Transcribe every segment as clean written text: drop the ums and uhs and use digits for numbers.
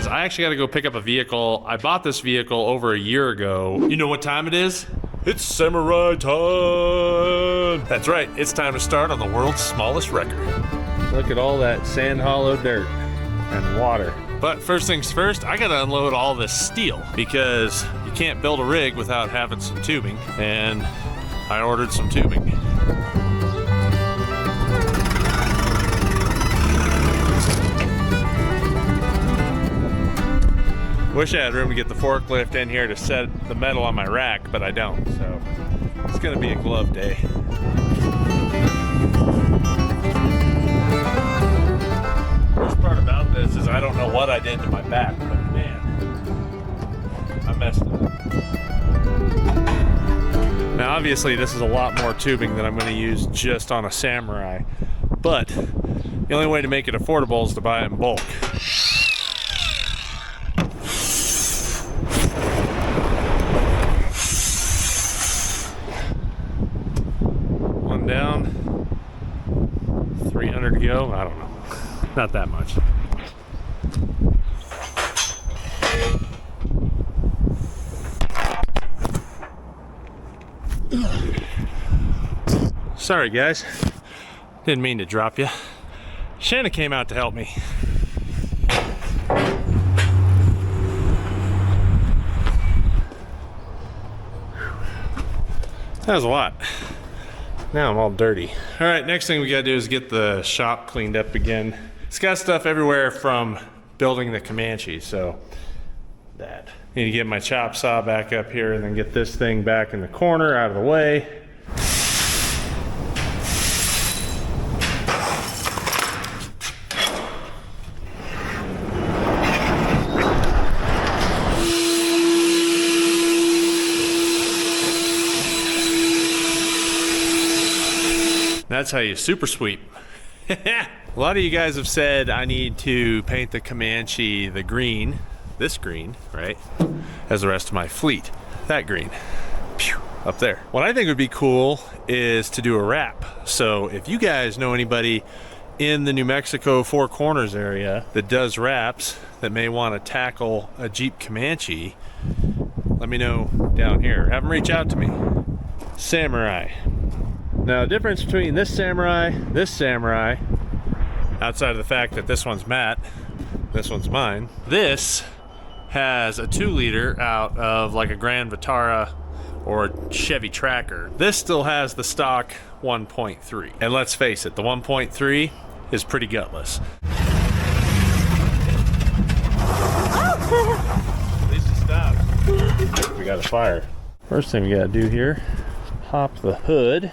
I actually got to go pick up a vehicle. I bought this vehicle over a year ago. You know what time it is? It's samurai time! That's right, it's time to start on the world's smallest wrecker. Look at all that sand hollow dirt and water. But first things first, I gotta unload all this steel because you can't build a rig without having some tubing, and I ordered some tubing. Wish I had room to get the forklift in here to set the metal on my rack, but I don't, so it's gonna be a glove day. Worst part about this is I don't know what I did to my back, but man, I messed it up. Now obviously this is a lot more tubing than I'm gonna use just on a Samurai, but the only way to make it affordable is to buy it in bulk. Down, 300 to go. I don't know, not that much. Sorry guys, didn't mean to drop you. Shanna came out to help me. That was a lot. Now I'm all dirty. All right, next thing we gotta do is get the shop cleaned up again. It's got stuff everywhere from building the Comanche, so that. Need to get my chop saw back up here and then get this thing back in the corner out of the way. That's how you super sweep. A lot of you guys have said I need to paint the Comanche the green, this green, right? As the rest of my fleet, that green, pew, up there. What I think would be cool is to do a wrap. So if you guys know anybody in the New Mexico Four Corners area that does wraps that may want to tackle a Jeep Comanche, let me know down here. Have them reach out to me. Samurai. Now, the difference between this Samurai, outside of the fact that this one's matte, this one's mine, this has a 2-liter out of like a Grand Vitara or a Chevy Tracker. This still has the stock 1.3. And let's face it, the 1.3 is pretty gutless. At least it stopped. We got a fire. First thing we gotta do here, pop the hood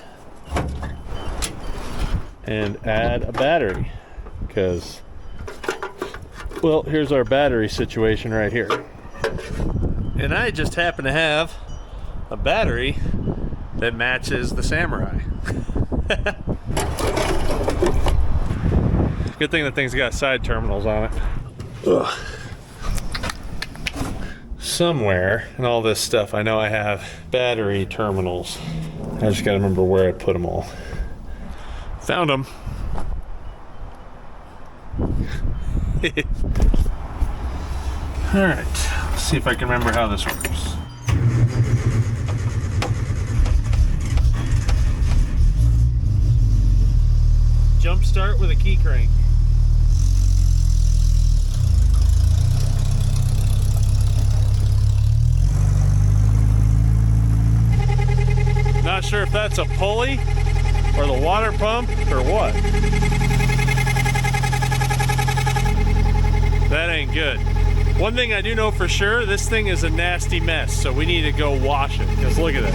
and add a battery, because, well, here's our battery situation right here. And I just happen to have a battery that matches the Samurai. Good thing that thing's got side terminals on it. Ugh. Somewhere in all this stuff I know I have battery terminals. I just gotta remember where I put them all. Found them. All right, let's see if I can remember how this works. Jump start with a key crank. Not sure if that's a pulley or the water pump or what. That ain't good. One thing I do know for sure, this thing is a nasty mess, so we need to go wash it, because look at this.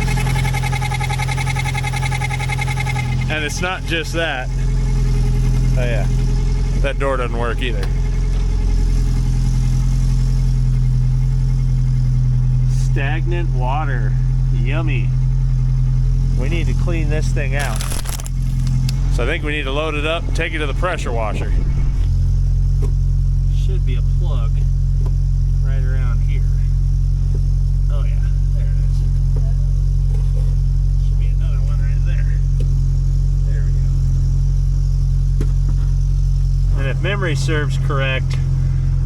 And it's not just that. Oh yeah, that door doesn't work either. Stagnant water, yummy. We need to clean this thing out. So I think we need to load it up and take it to the pressure washer. Should be a plug right around here. Oh yeah, there it is. Should be another one right there. There we go. And if memory serves correct,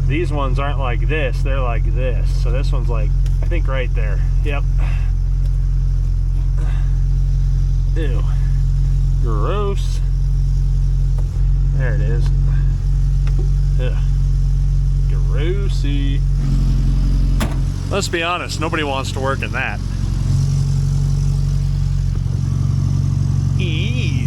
These ones aren't like this, they're like this. So this one's like, I think right there. Yep. Ew. Gross. There it is. Ugh. Grossy. Let's be honest, nobody wants to work in that. Ew.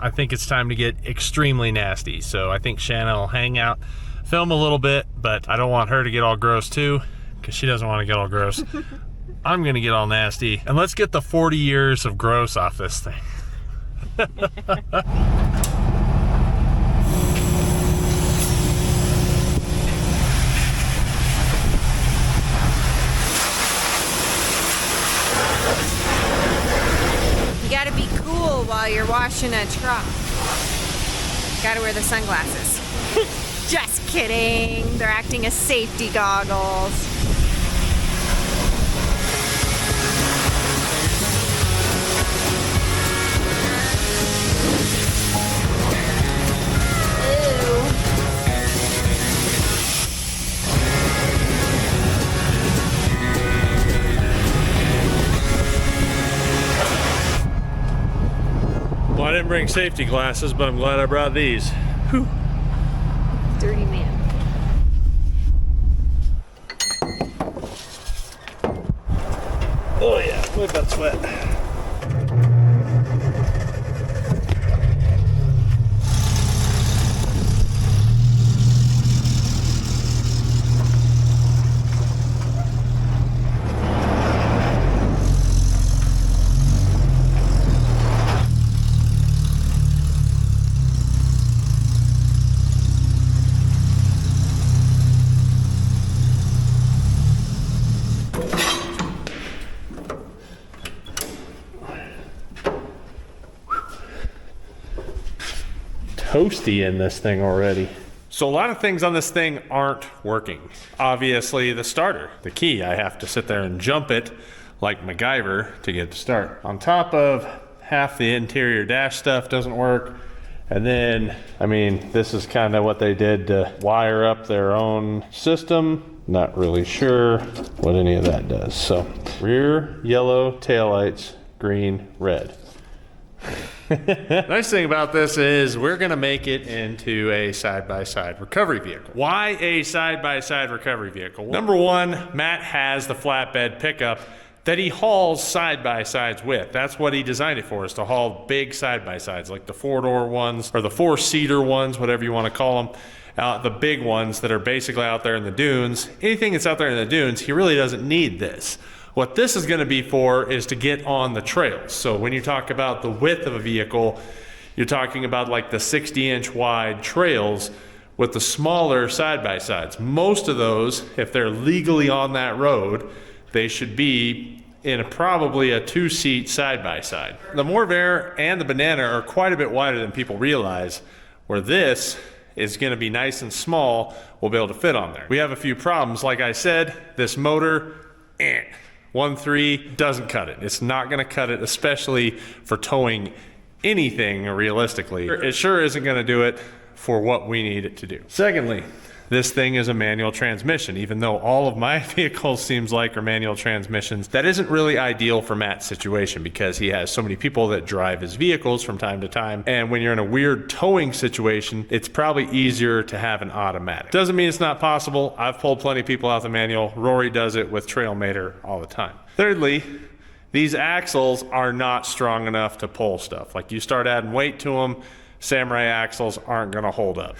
I think it's time to get extremely nasty. So I think Shannon will hang out, film a little bit, but I don't want her to get all gross too, because she doesn't want to get all gross. I'm gonna get all nasty, and let's get the 40 years of gross off this thing. While you're washing a truck, gotta wear the sunglasses. Just kidding, they're acting as safety goggles. Well, I didn't bring safety glasses, but I'm glad I brought these. Whew. Dirty man. Oh yeah, wipe that sweat. Toasty in this thing already. So a lot of things on this thing aren't working. Obviously the starter, the key, I have to sit there and jump it like MacGyver to get it to start. On top of half the interior dash stuff doesn't work. And then, I mean, this is kind of what they did to wire up their own system. Not really sure what any of that does. So rear yellow taillights, green, red. Nice thing about this is we're gonna make it into a side-by-side recovery vehicle. Why a side-by-side recovery vehicle? Number one, Matt has the flatbed pickup that he hauls side-by-sides with. That's what he designed it for, is to haul big side-by-sides, like the 4-door ones, or the 4-seater ones, whatever you wanna call them. The big ones that are basically out there in the dunes. Anything that's out there in the dunes, he really doesn't need this. What this is gonna be for is to get on the trails. So when you talk about the width of a vehicle, you're talking about like the 60-inch wide trails with the smaller side-by-sides. Most of those, if they're legally on that road, they should be in probably a 2-seat side-by-side. The Morvair and the Banana are quite a bit wider than people realize, where this is gonna be nice and small, we'll be able to fit on there. We have a few problems. Like I said, this motor, 1.3 doesn't cut it. It's not gonna cut it, especially for towing anything realistically. It sure isn't gonna do it for what we need it to do. Secondly, this thing is a manual transmission. Even though all of my vehicles seems like are manual transmissions, that isn't really ideal for Matt's situation because he has so many people that drive his vehicles from time to time. And when you're in a weird towing situation, it's probably easier to have an automatic. Doesn't mean it's not possible. I've pulled plenty of people out the manual. Rory does it with Trailmator all the time. Thirdly, these axles are not strong enough to pull stuff. Like you start adding weight to them, Samurai axles aren't gonna hold up.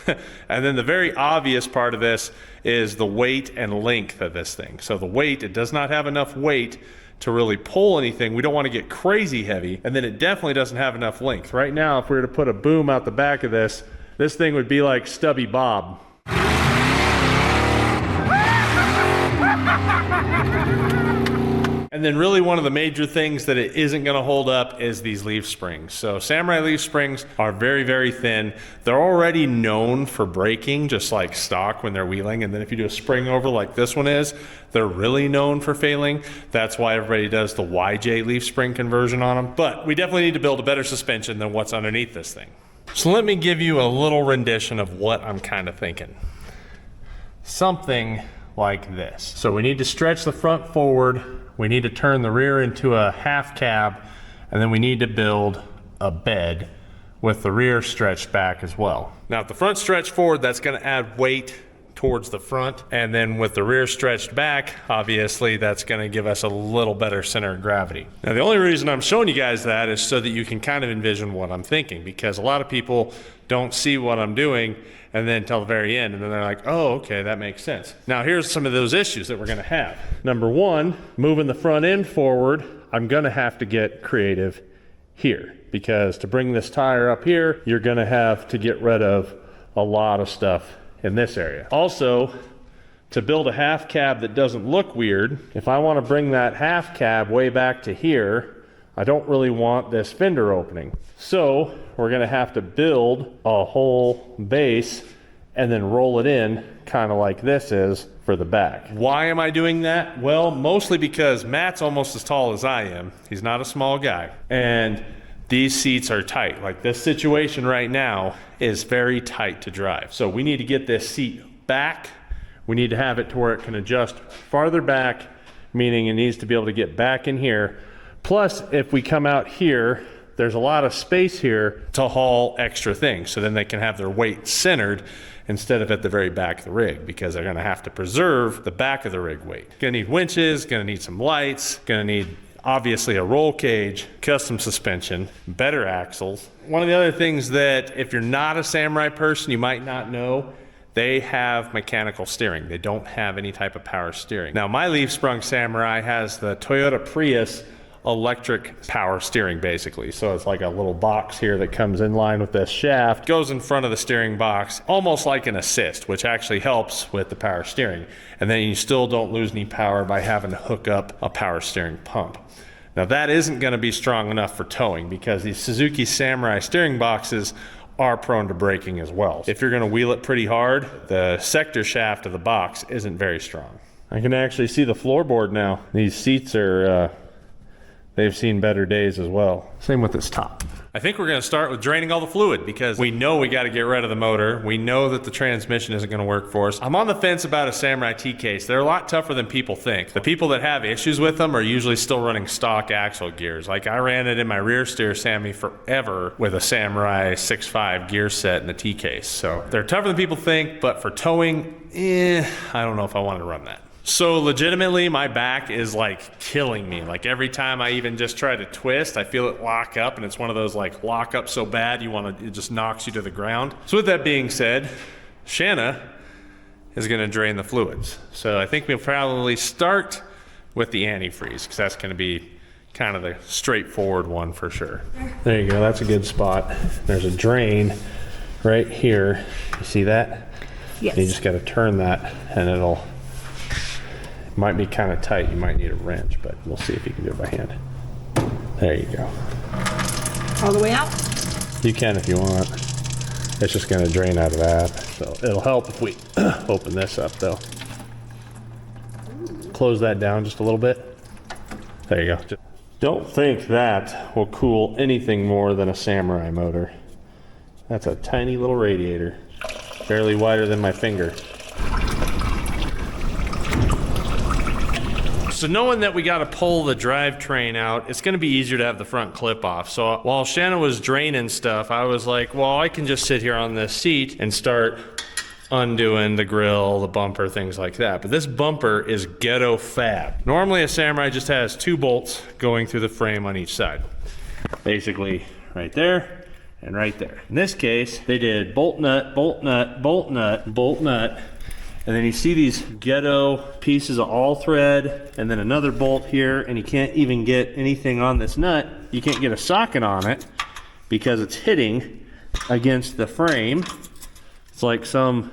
And then the very obvious part of this is the weight and length of this thing. So the weight, it does not have enough weight to really pull anything. We don't wanna get crazy heavy. And then it definitely doesn't have enough length. Right now, if we were to put a boom out the back of this, This thing would be like Stubby Bob. And then really one of the major things that it isn't gonna hold up is these leaf springs. So Samurai leaf springs are very, very thin. They're already known for breaking, just like stock when they're wheeling. And then if you do a spring over like this one is, they're really known for failing. That's why everybody does the YJ leaf spring conversion on them. But we definitely need to build a better suspension than what's underneath this thing. So let me give you a little rendition of what I'm kind of thinking. Something like this. So we need to stretch the front forward. We need to turn the rear into a half cab, and then we need to build a bed with the rear stretched back as well. Now if the front stretched forward, that's gonna add weight towards the front, and then with the rear stretched back, obviously that's gonna give us a little better center of gravity. Now the only reason I'm showing you guys that is so that you can kind of envision what I'm thinking, because a lot of people don't see what I'm doing and then till the very end, and then they're like, oh, okay, that makes sense. Now here's some of those issues that we're gonna have. Number one, moving the front end forward, I'm gonna have to get creative here, because to bring this tire up here, you're gonna have to get rid of a lot of stuff in this area. Also, to build a half cab that doesn't look weird, if I wanna bring that half cab way back to here, I don't really want this fender opening. So we're gonna have to build a whole base and then roll it in kind of like this is for the back. Why am I doing that? Well, mostly because Matt's almost as tall as I am. He's not a small guy. And these seats are tight. Like this situation right now is very tight to drive. So we need to get this seat back. We need to have it to where it can adjust farther back, meaning it needs to be able to get back in here. Plus, if we come out here, there's a lot of space here to haul extra things. So then they can have their weight centered instead of at the very back of the rig, because they're gonna have to preserve the back of the rig weight. Gonna need winches, gonna need some lights, gonna need obviously a roll cage, custom suspension, better axles. One of the other things that if you're not a Samurai person, you might not know, they have mechanical steering. They don't have any type of power steering. Now my leaf sprung Samurai has the Toyota Prius electric power steering basically. So it's like a little box here that comes in line with this shaft, goes in front of the steering box, almost like an assist, which actually helps with the power steering. And then you still don't lose any power by having to hook up a power steering pump. Now that isn't gonna be strong enough for towing, because these Suzuki Samurai steering boxes are prone to braking as well. If you're gonna wheel it pretty hard, the sector shaft of the box isn't very strong. I can actually see the floorboard now. These seats are, they've seen better days as well. Same with this top. I think we're gonna start with draining all the fluid, because we know we gotta get rid of the motor. We know that the transmission isn't gonna work for us. I'm on the fence about a Samurai T-case. They're a lot tougher than people think. The people that have issues with them are usually still running stock axle gears. Like I ran it in my rear steer Sammy forever with a Samurai 6.5 gear set in the T-case. So they're tougher than people think, but for towing, I don't know if I want to run that. So legitimately, my back is like killing me. Like every time I even just try to twist, I feel it lock up, and it's one of those like lock up so bad it just knocks you to the ground. So with that being said, Shanna is gonna drain the fluids. So I think we'll probably start with the antifreeze, because that's gonna be kind of the straightforward one for sure. There you go, that's a good spot. There's a drain right here. You see that? Yes. You just gotta turn that and it'll, might be kind of tight. You might need a wrench, but we'll see if you can do it by hand. There you go. All the way out? You can if you want. It's just gonna drain out of that. So it'll help if we open this up though. Close that down just a little bit. There you go. Don't think that will cool anything more than a Samurai motor. That's a tiny little radiator, barely wider than my finger. So knowing that we got to pull the drivetrain out, it's going to be easier to have the front clip off. So while Shanna was draining stuff, I was like, well, I can just sit here on this seat and start undoing the grill, the bumper, things like that. But this bumper is ghetto fab. Normally a Samurai just has 2 bolts going through the frame on each side. Basically right there and right there. In this case, they did bolt nut, bolt nut, bolt nut, bolt nut. And then you see these ghetto pieces of all thread, and then another bolt here, and you can't even get anything on this nut. You can't get a socket on it because it's hitting against the frame. It's like some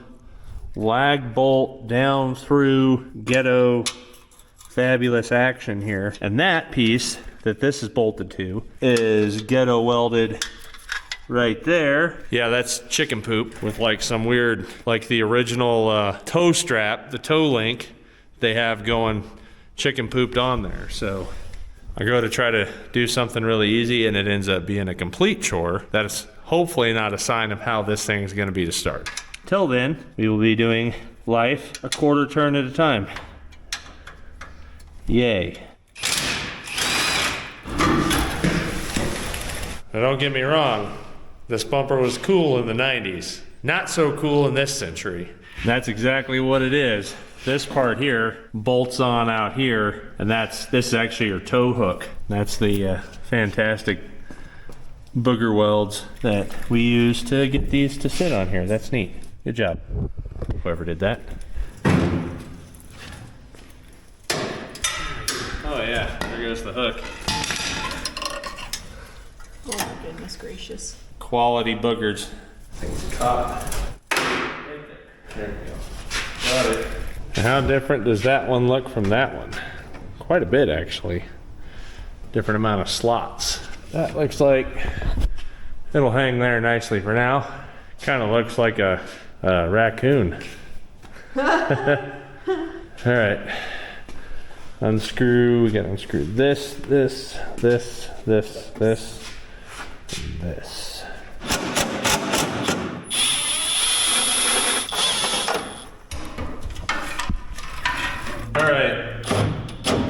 lag bolt down through ghetto fabulous action here. And that piece that this is bolted to is ghetto welded right there. Yeah, that's chicken poop with like some weird, like the original toe strap, the toe link they have going chicken pooped on there. So I go to try to do something really easy and it ends up being a complete chore. That is hopefully not a sign of how this thing is going to be to start. Till then, we will be doing life a quarter turn at a time. Yay. Now don't get me wrong, this bumper was cool in the 90s. Not so cool in this century. That's exactly what it is. This part here bolts on out here, and this is actually your tow hook. That's the fantastic booger welds that we use to get these to sit on here. That's neat. Good job, whoever did that. Oh yeah, there goes the hook. Oh my goodness gracious. Quality boogers. Things caught. Right there. There we go. Got it. And how different does that one look from that one? Quite a bit, actually. Different amount of slots. That looks like it'll hang there nicely for now. Kind of looks like a raccoon. All right. Unscrew. We got to unscrew this, and this. All right,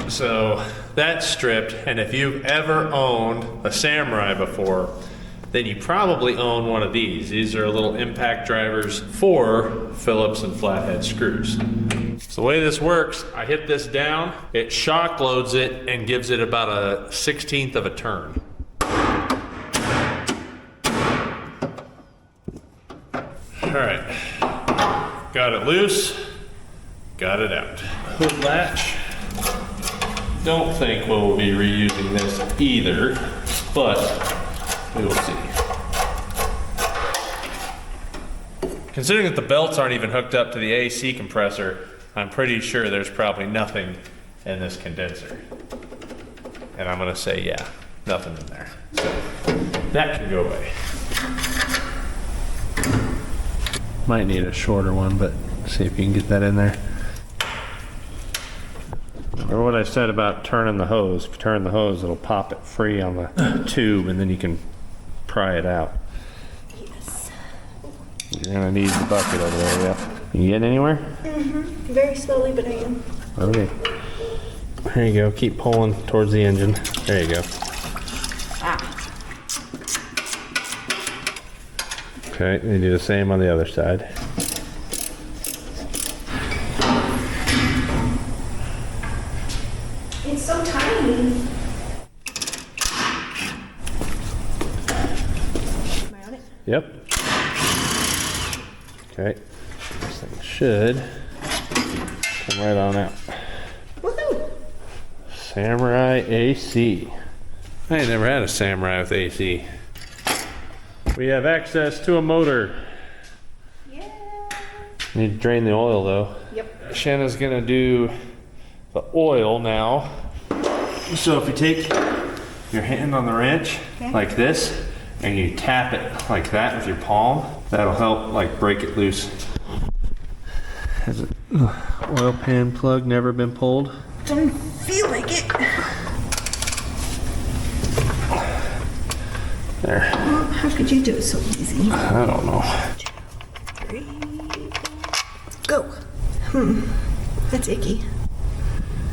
so that's stripped, and if you've ever owned a Samurai before, then you probably own one of these. These are little impact drivers for Phillips and flathead screws. So the way this works, I hit this down, it shock loads it and gives it about a 1/16 of a turn. All right, got it loose, got it out. Hood latch. Don't think we'll be reusing this either, but we will see. Considering that the belts aren't even hooked up to the AC compressor, I'm pretty sure there's probably nothing in this condenser. And I'm gonna say, yeah, nothing in there. So that can go away. Might need a shorter one, but see if you can get that in there. Remember what I said about turning the hose? If you turn the hose, it'll pop it free on the tube and then you can pry it out. Yes. You're gonna need the bucket over there, yeah. You getting anywhere? Mm-hmm. Very slowly, but I am. Okay. There you go. Keep pulling towards the engine. There you go. Ah. Okay, we do the same on the other side. It's so tiny. Am I on it? Yep. Okay. This thing should come right on out. Woohoo! Samurai AC. I ain't never had a Samurai with AC. We have access to a motor. Yeah. Need to drain the oil though. Yep. Shanna's gonna do the oil now. So if you take your hand on the wrench like this and you tap it like that with your palm, that'll help like break it loose. Has an oil pan plug never been pulled? Don't feel like it. There. Oh, how could you do it so easy? I don't know. 3, go. That's icky.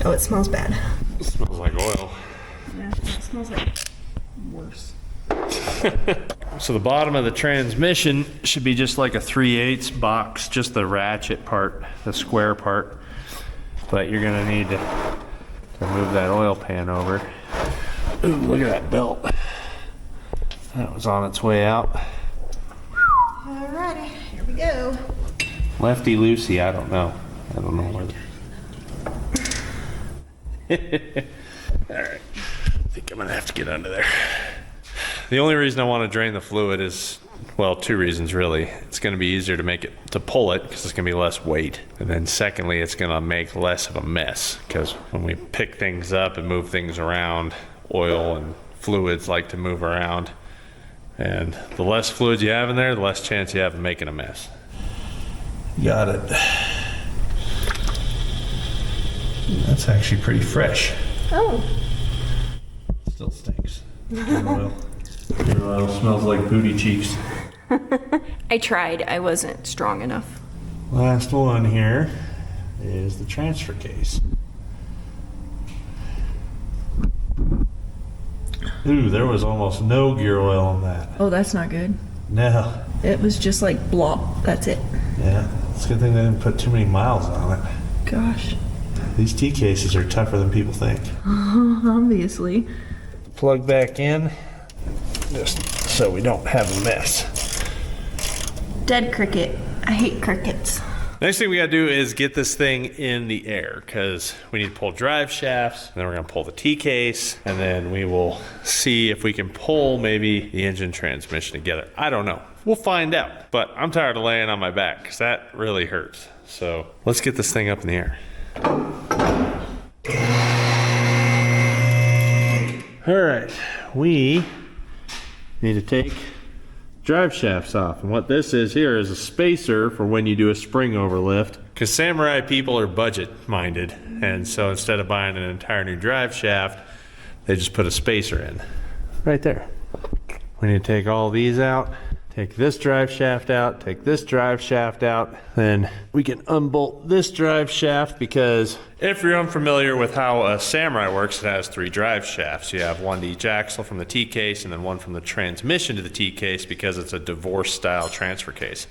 Oh, it smells bad. It smells like oil. Yeah, it smells like worse. So the bottom of the transmission should be just like a 3/8 box, just the ratchet part, the square part. But you're gonna need to move that oil pan over. Ooh, look at that belt. That was on its way out. Alrighty, here we go. Lefty loosey, I don't know. I don't know where. Alright. I think I'm gonna have to get under there. The only reason I want to drain the fluid is Well, two reasons really. It's going to be easier to pull it because it's going to be less weight. And then secondly, it's going to make less of a mess because when we pick things up and move things around, oil and fluids like to move around. And the less fluids you have in there, the less chance you have of making a mess. Got it. That's actually pretty fresh. Oh. Still stinks. Oil. Oil smells like booty cheeks. I tried. I wasn't strong enough. Last one here is the transfer case. Ooh, there was almost no gear oil in that. Oh, that's not good. No. It was just like blop. That's it. Yeah, it's a good thing they didn't put too many miles on it. Gosh. These T cases are tougher than people think. Obviously. Plug back in, just so we don't have a mess. Dead cricket. I hate crickets. Next thing we gotta do is get this thing in the air because we need to pull drive shafts, and then we're gonna pull the T case, and then we will see if we can pull maybe the engine transmission together. I don't know. We'll find out. But I'm tired of laying on my back because that really hurts. So let's get this thing up in the air. All right, we need to take drive shafts off. And what this is here is a spacer for when you do a spring overlift. Because Samurai people are budget minded. And so instead of buying an entire new drive shaft, they just put a spacer in. Right there. We need to take all these out. Take this drive shaft out, take this drive shaft out, then we can unbolt this drive shaft because if you're unfamiliar with how a Samurai works, it has 3 drive shafts. You have one to each axle from the T case and then one from the transmission to the T case because it's a divorce style transfer case.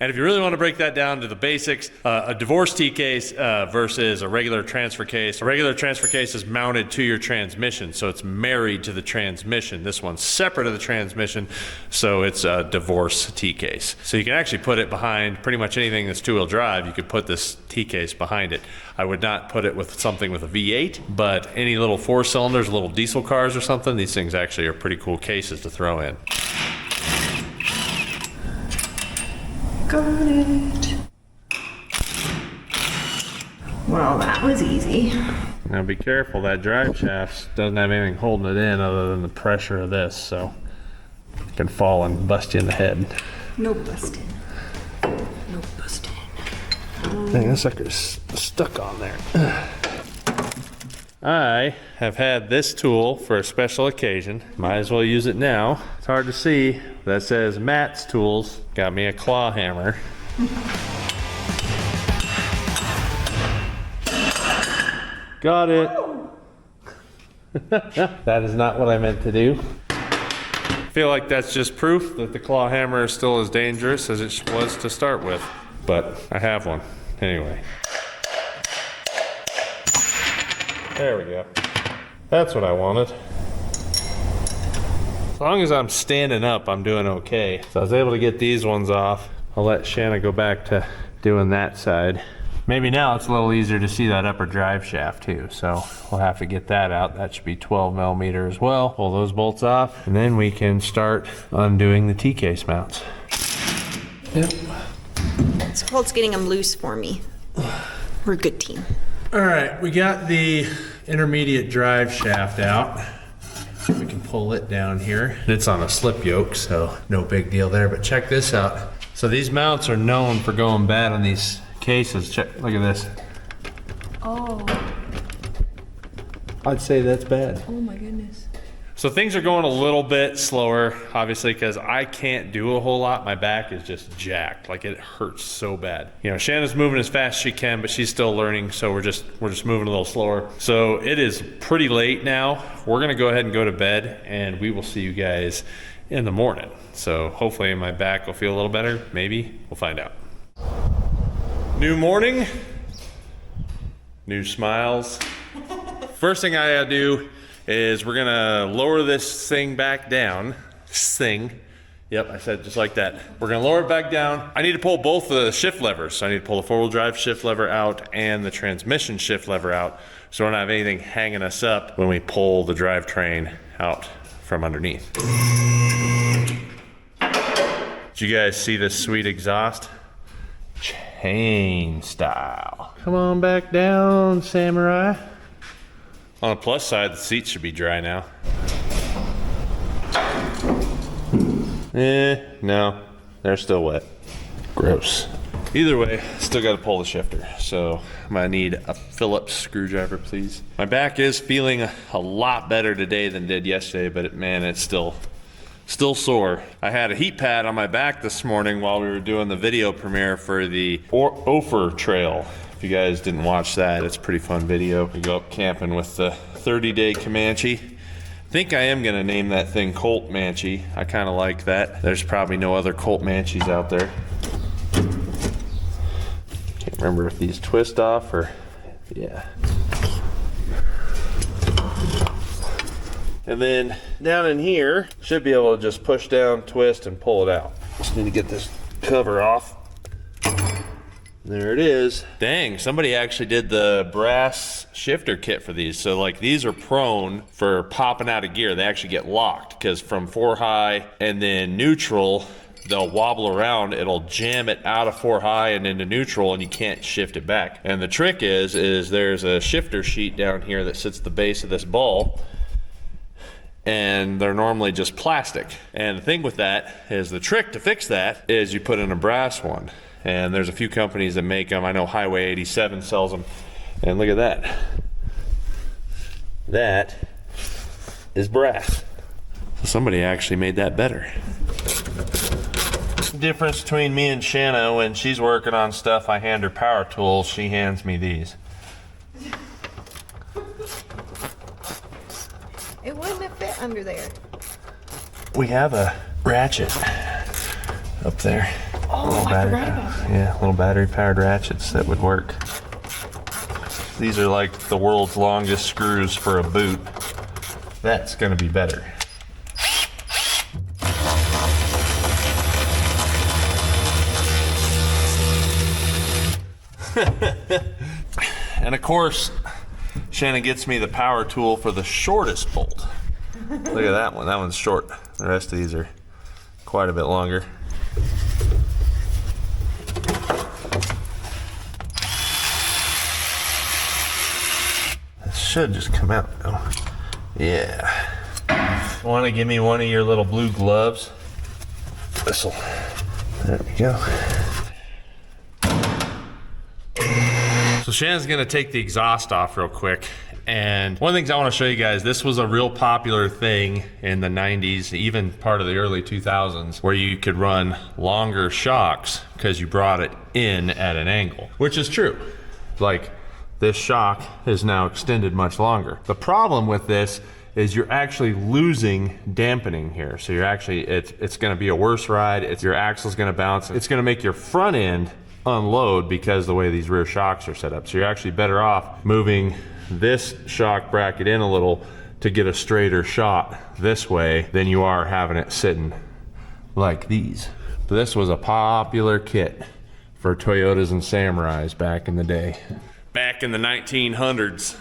And if you really want to break that down to the basics, a divorce T case versus a regular transfer case. A regular transfer case is mounted to your transmission, so it's married to the transmission. This one's separate of the transmission, so it's a divorce T case. So you can actually put it behind pretty much anything that's two-wheel drive. You could put this T case behind it. I would not put it with something with a V8, but any little 4 cylinders, little diesel cars or something, these things actually are pretty cool cases to throw in. Got it. Well, that was easy. Now be careful, that drive shaft doesn't have anything holding it in other than the pressure of this, so it can fall and bust you in the head. No busting. No busting. Dang, that sucker's stuck on there. I have had this tool for a special occasion. Might as well use it now. It's hard to see. That says Matt's Tools. Got me a claw hammer. Got it. That is not what I meant to do. I feel like that's just proof that the claw hammer is still as dangerous as it was to start with. But I have one. Anyway. There we go. That's what I wanted. As long as I'm standing up, I'm doing okay. So I was able to get these ones off. I'll let Shanna go back to doing that side. Maybe now it's a little easier to see that upper drive shaft too. So we'll have to get that out. That should be 12 millimeter as well. Pull those bolts off, and then we can start undoing the T-case mounts. Yep. So Colt's getting them loose for me. We're a good team. All right, we got the intermediate drive shaft out. We can pull it down here. It's on a slip yoke, so no big deal there, but check this out. So these mounts are known for going bad on these cases. Check, look at this. Oh. I'd say that's bad. Oh my goodness. So things are going a little bit slower, obviously, because I can't do a whole lot. My back is just jacked. Like, it hurts so bad. You know, Shanna's moving as fast as she can, but she's still learning, so we're just moving a little slower. So it is pretty late now. We're gonna go ahead and go to bed, and we will see you guys in the morning. So hopefully my back will feel a little better. Maybe. We'll find out. New morning. New smiles. First thing I gotta do is we're gonna lower this thing back down. This thing. Yep, I said just like that. We're gonna lower it back down. I need to pull both the shift levers. So I need to pull the 4-wheel drive shift lever out and the transmission shift lever out, so we don't have anything hanging us up when we pull the drivetrain out from underneath. Did you guys see this sweet exhaust? Chain style. Come on back down, Samurai. On the plus side, the seats should be dry now. No, they're still wet. Gross. Either way, still got to pull the shifter, so I'm gonna need a Phillips screwdriver, please. My back is feeling a lot better today than it did yesterday, but man, it's still sore. I had a heat pad on my back this morning while we were doing the video premiere for the Offroad trail. If you guys didn't watch that, it's a pretty fun video. We go up camping with the 30-day Comanche. I think I am gonna name that thing Colt Manche. I kind of like that. There's probably no other Colt Manches out there. Can't remember if these twist off or, yeah. And then down in here, should be able to just push down, twist, and pull it out. Just need to get this cover off. There it is. Dang, somebody actually did the brass shifter kit for these. So like these are prone for popping out of gear. They actually get locked because from 4 high and then neutral, they'll wobble around. It'll jam it out of 4 high and into neutral and you can't shift it back. And the trick is there's a shifter sheet down here that sits at the base of this ball. And they're normally just plastic. And the thing with that is the trick to fix that is you put in a brass one. And there's a few companies that make them. I know Highway 87 sells them. And look at that. That is brass. So somebody actually made that better. The difference between me and Shanna, when she's working on stuff, I hand her power tools, she hands me these. It wouldn't have fit under there. We have a ratchet up there. Oh, I forgot about that. Yeah, little battery powered ratchets that would work. These are like the world's longest screws for a boot. That's gonna be better. And of course, Shannon gets me the power tool for the shortest bolt. Look at that one. That one's short. The rest of these are quite a bit longer. This should just come out though. Yeah. Want to give me one of your little blue gloves? This'll. There we go. So Shannon's gonna take the exhaust off real quick. And one of the things I wanna show you guys, this was a real popular thing in the 90s, even part of the early 2000s, where you could run longer shocks because you brought it in at an angle, which is true. Like this shock is now extended much longer. The problem with this is you're actually losing dampening here. So you're actually, it's gonna be a worse ride. Your axle's gonna bounce. It's gonna make your front end unload because the way these rear shocks are set up. So you're actually better off moving this shock bracket in a little to get a straighter shot this way than you are having it sitting like these. But this was a popular kit for Toyotas and Samurais back in the day. Back in the 1900s.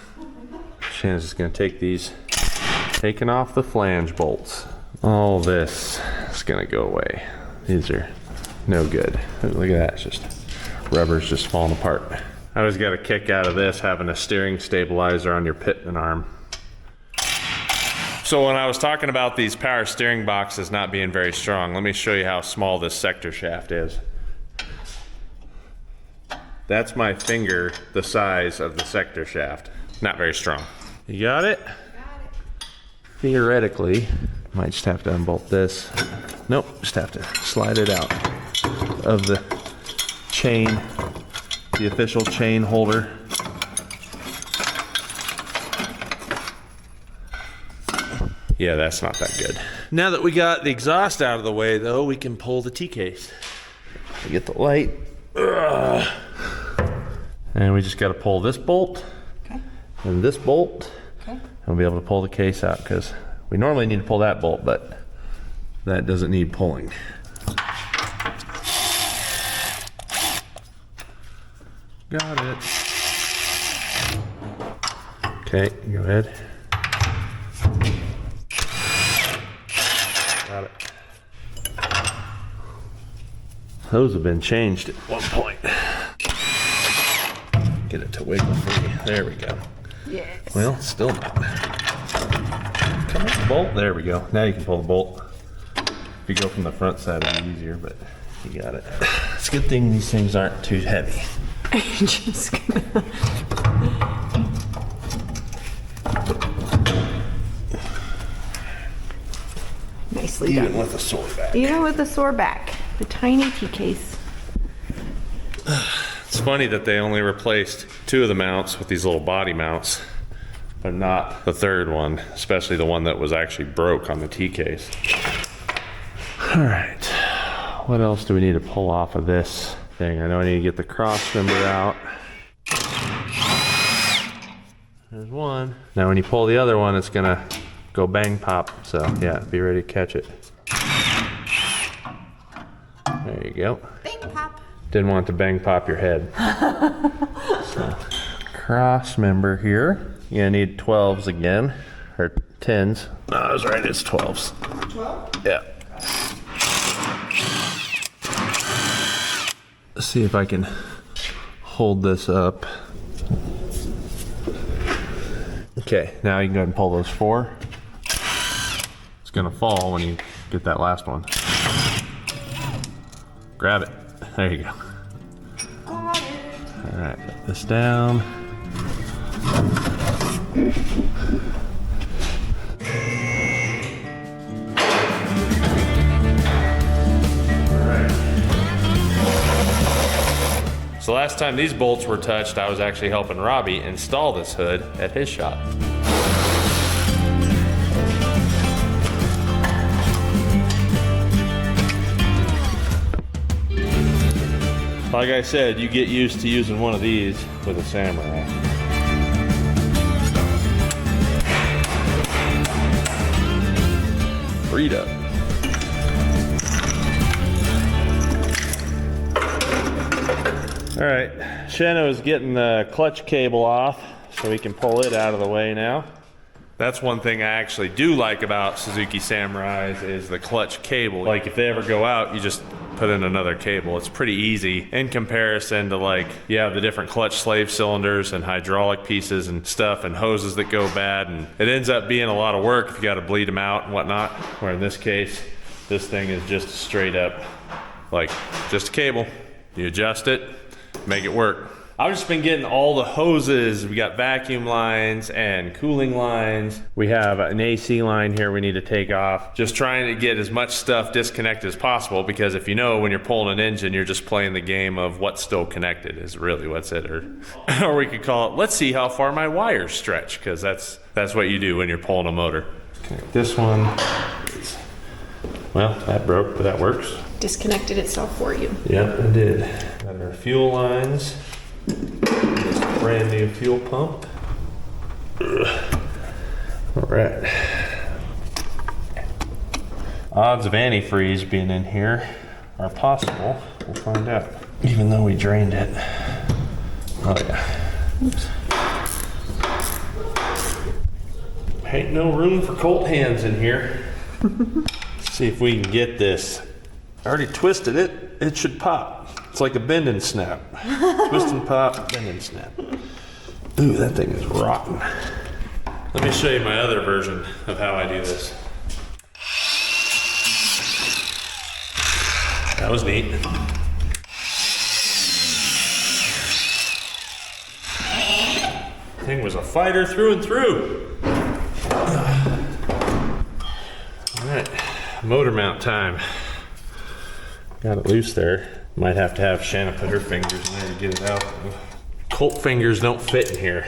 Shannon's just gonna take these, taking off the flange bolts. All this is gonna go away. These are no good. Look at that, it's just rubber's just falling apart. I always got a kick out of this, having a steering stabilizer on your pitman arm. So when I was talking about these power steering boxes not being very strong, let me show you how small this sector shaft is. That's my finger, the size of the sector shaft. Not very strong. You got it? Got it. Theoretically, might just have to unbolt this. Nope, just have to slide it out of the chain, the official chain holder. Yeah, that's not that good. Now that we got the exhaust out of the way though, we can pull the T-case. Get the light. Ugh. And we just got to pull this bolt, okay, and this bolt, okay, and we'll be able to pull the case out because we normally need to pull that bolt, but that doesn't need pulling. Got it. Okay, go ahead. Got it. Those have been changed at one point. Get it to wiggle free. There we go. Yes. Well, still not. Come on, the bolt. There we go. Now you can pull the bolt. If you go from the front side, it'll be easier, but you got it. It's a good thing these things aren't too heavy. Just gonna... Nicely done. Even with a sore back. Even with the sore back. The tiny tea case. It's funny that they only replaced 2 of the mounts with these little body mounts, but not the third one, especially the one that was actually broke on the tea case. All right, what else do we need to pull off of this thing? I know I need to get the cross member out. There's one. Now when you pull the other one, it's gonna go bang pop, so yeah, be ready to catch it. There you go. Bang pop. Didn't want to bang pop your head. So, cross member here. You're gonna need 12s again, or 10s. No, I was right, it's 12s. 12? Yeah. Let's see if I can hold this up. Okay, now you can go ahead and pull those 4. It's gonna fall when you get that last one. Grab it. There you go. All right, put this down. So last time these bolts were touched, I was actually helping Robbie install this hood at his shop. Like I said, you get used to using one of these with a Samurai. Freed up. All right, Shano is getting the clutch cable off so we can pull it out of the way now. That's one thing I actually do like about Suzuki Samurais is the clutch cable. Like if they ever go out, you just put in another cable. It's pretty easy in comparison to like, you have the different clutch slave cylinders and hydraulic pieces and stuff and hoses that go bad, and it ends up being a lot of work if you got to bleed them out and whatnot. Where in this case, this thing is just straight up, like just a cable. You adjust it, make it work. I've just been getting all the hoses. We got vacuum lines and cooling lines. We have an AC line here we need to take off. Just trying to get as much stuff disconnected as possible, because if you know, when you're pulling an engine, you're just playing the game of what's still connected is really what's it. Or we could call it, let's see how far my wires stretch, because that's what you do when you're pulling a motor. Okay, this one is, well, that broke, but that works. Disconnected itself for you. Yep, it did. Got our fuel lines. This brand new fuel pump. All right. Odds of antifreeze being in here are possible. We'll find out. Even though we drained it. Oh yeah. Oops. Ain't no room for Colt hands in here. Let's see if we can get this. I already twisted it. It should pop. It's like a bend and snap. Twist and pop, bend and snap. Ooh, that thing is rotten. Let me show you my other version of how I do this. That was neat. Thing was a fighter through and through. All right, motor mount time. Got it loose there. Might have to have Shanna put her fingers in there to get it out. Colt fingers don't fit in here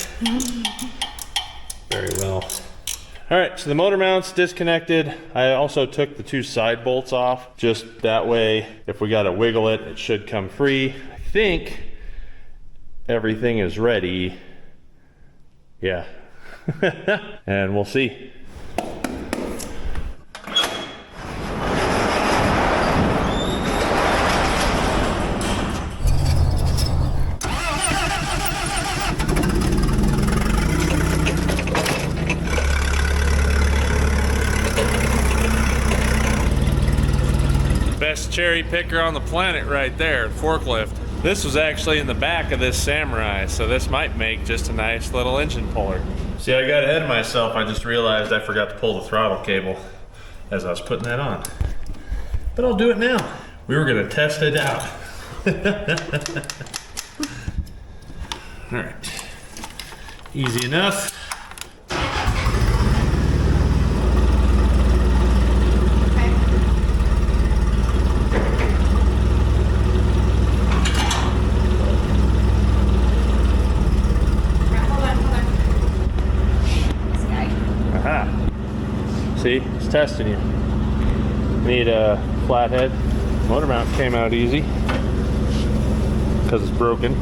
very well. All right, so the motor mount's disconnected. I also took the 2 side bolts off, just that way if we gotta wiggle it, it should come free. I think everything is ready. Yeah, and we'll see. Cherry cherry picker on the planet right there, forklift. This was actually in the back of this Samurai, so this might make just a nice little engine puller. See, I got ahead of myself. I just realized I forgot to pull the throttle cable as I was putting that on. But I'll do it now. We were gonna test it out. All right, easy enough. See, it's testing you. Need a flathead. Motor mount came out easy because it's broken.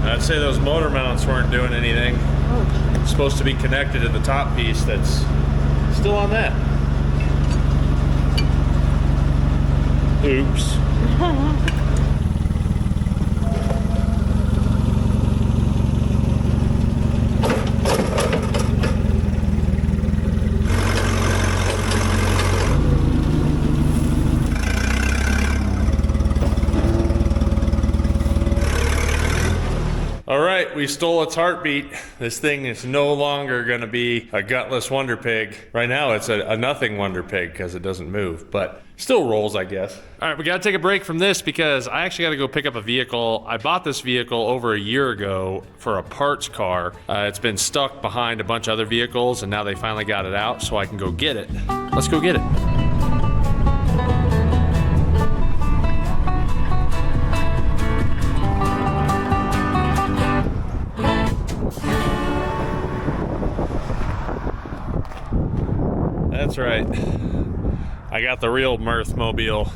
I'd say those motor mounts weren't doing anything. It's supposed to be connected to the top piece that's still on that. Oops. All right, we stole its heartbeat. This thing is no longer gonna be a gutless wonder pig. Right now it's a nothing wonder pig because it doesn't move, but still rolls, I guess. All right, we gotta take a break from this because I actually gotta go pick up a vehicle. I bought this vehicle over a year ago for a parts car. It's been stuck behind a bunch of other vehicles and now they finally got it out so I can go get it. Let's go get it. That's right. I got the real Mirth Mobile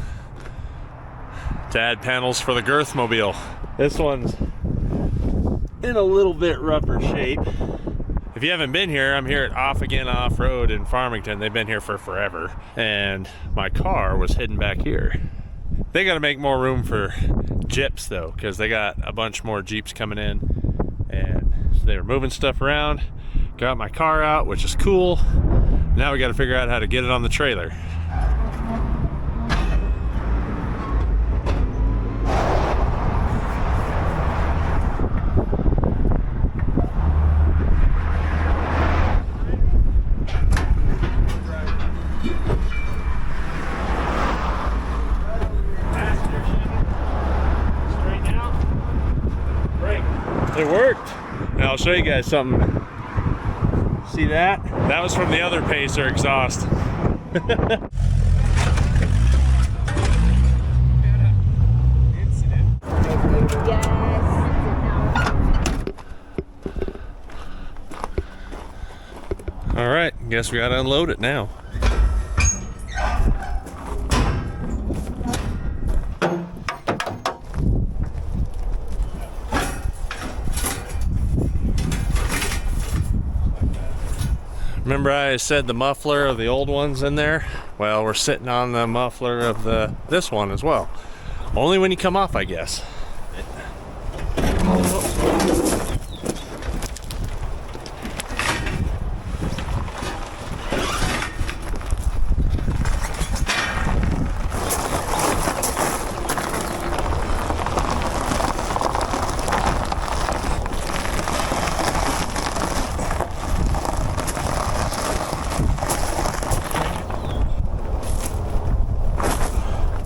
to add panels for the Girth Mobile. This one's in a little bit rougher shape. If you haven't been here, I'm here at Off Again Off-Road in Farmington. They've been here for forever. And my car was hidden back here. They gotta make more room for Jeeps though, because they got a bunch more Jeeps coming in. And so they were moving stuff around. Got my car out, which is cool. Now we got to figure out how to get it on the trailer. Straighten out. Brake. It worked. Now I'll show you guys something. See that? That was from the other Pacer exhaust. All right, guess we gotta unload it now. Remember I said the muffler of the old one's in there? Well, we're sitting on the muffler of this one as well. Only when you come off, I guess.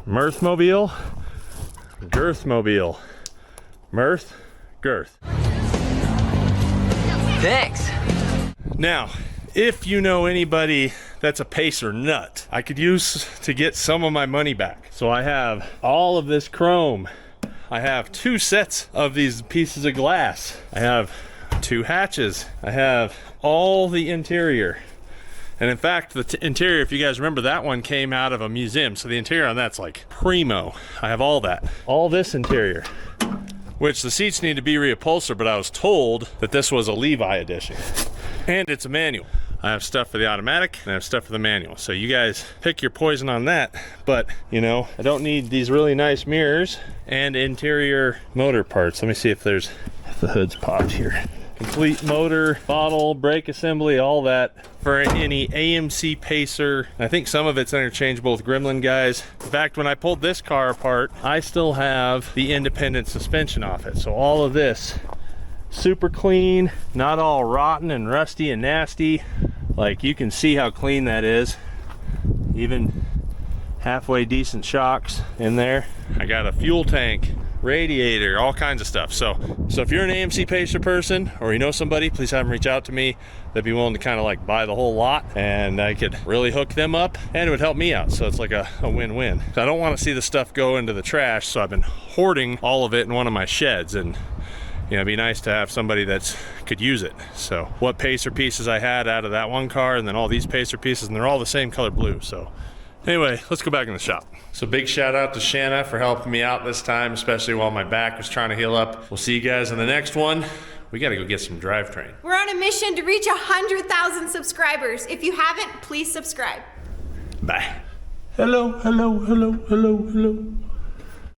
Mirth Mobile, Girth Mobile. Mirth, Girth. Thanks. Now, if you know anybody that's a Pacer nut, I could use to get some of my money back. So I have all of this chrome. I have 2 sets of these pieces of glass. I have 2 hatches. I have all the interior. And in fact, the interior, if you guys remember, that one came out of a museum. So the interior on that's like primo. I have all that. All this interior, which the seats need to be reupholstered, but I was told that this was a Levi edition. And it's a manual. I have stuff for the automatic and I have stuff for the manual. So you guys pick your poison on that. But, you know, I don't need these really nice mirrors and interior motor parts. Let me see if the hood's popped here. Complete motor, bottle, brake assembly, all that for any AMC Pacer. I think some of it's interchangeable with Gremlin guys. In fact, when I pulled this car apart, I still have the independent suspension off it. So all of this, super clean, not all rotten and rusty and nasty. Like, you can see how clean that is. Even halfway decent shocks in there. I got a fuel tank, radiator, all kinds of stuff. So if you're an AMC Pacer person or you know somebody, please have them reach out to me. They'd be willing to kind of like buy the whole lot, and I could really hook them up and it would help me out. So it's like a win-win. I don't want to see the stuff go into the trash, so I've been hoarding all of it in one of my sheds, and you know, it'd be nice to have somebody that could use it. So what Pacer pieces I had out of that one car, and then all these Pacer pieces, and they're all the same color blue. So anyway, let's go back in the shop. So big shout out to Shanna for helping me out this time, especially while my back was trying to heal up. We'll see you guys in the next one. We gotta go get some drivetrain. We're on a mission to reach 100,000 subscribers. If you haven't, please subscribe. Bye. Hello, hello, hello, hello, hello.